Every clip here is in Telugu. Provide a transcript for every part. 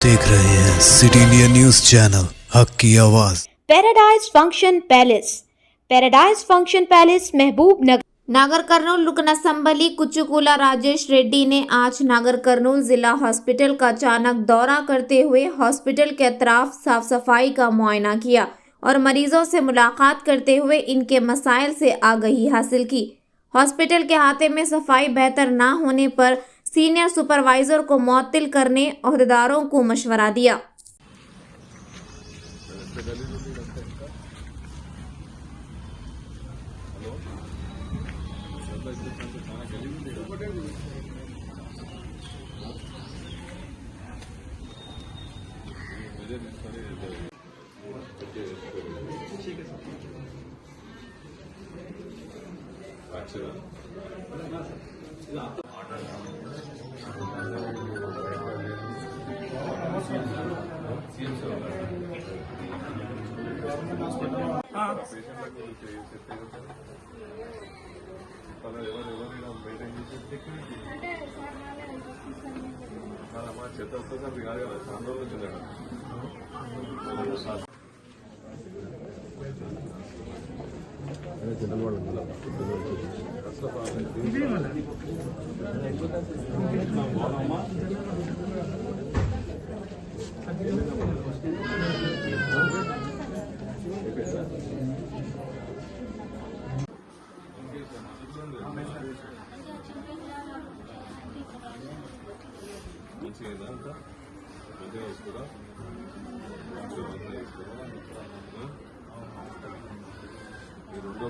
देख रहे हैं सिटी इंडिया न्यूज चैनल हक की आवाज। पैराडाइज फंक्शन पैलेस महबूब नगर। नागर कर्नूल लुकना संबली कुचुकुला राजेश रेड्डी ने आज नागर कर्नूल जिला हॉस्पिटल का अचानक दौरा करते हुए हॉस्पिटल के अतराफ साफ सफाई का मुआयना किया और मरीजों से मुलाकात करते हुए इनके मसाइल से आगाही हासिल की। हॉस्पिटल के अहाते में सफाई बेहतर ना होने पर सीनियर सुपरवाइजर को मुअत्तिल करने ओहदेदारों को मशवरा दिया।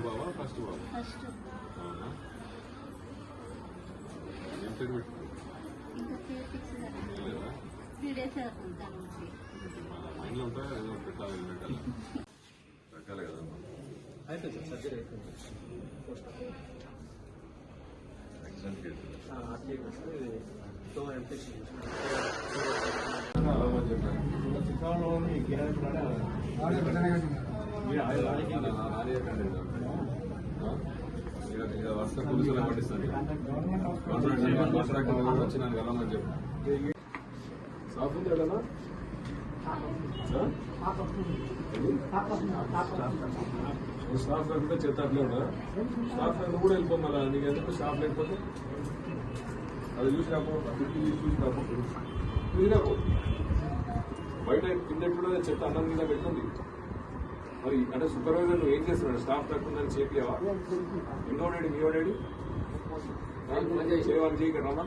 బాబా ఫస్ట్ బాబా ఏం పేరు మైండ్లో ఉంటాయా ఏదో పెట్టాలి పెట్టాలి కదమ్మా అయిపోయింది సార్ సర్జరీ అయిపోయింది యాక్సిడెంట్ కేసు వస్తే పోలీసులు పట్టిస్తాను వచ్చి నన్ను వెళ్ళమని చెప్పు సాఫ్ ఉంది కదా స్టాఫ్ లేకపోతే చేత అట్లే ఉండదా స్టాఫ్ నువ్వు కూడా వెళ్ళిపోమా నీకు ఎందుకు స్టాఫ్ లేకపోతే అది చూసి రాపో చూసి రాపో రాపో బయట కింద ఎప్పుడో చెత్త అన్నం మీద పెట్టుకుంది మరి అంటే సూపర్వైజర్ నువ్వు ఏం చేస్తున్నాడు స్టాఫ్ తక్కువ చేపియావా ఇంకోడేడి మీవాడేడి చేయమని చేయక రమ్మా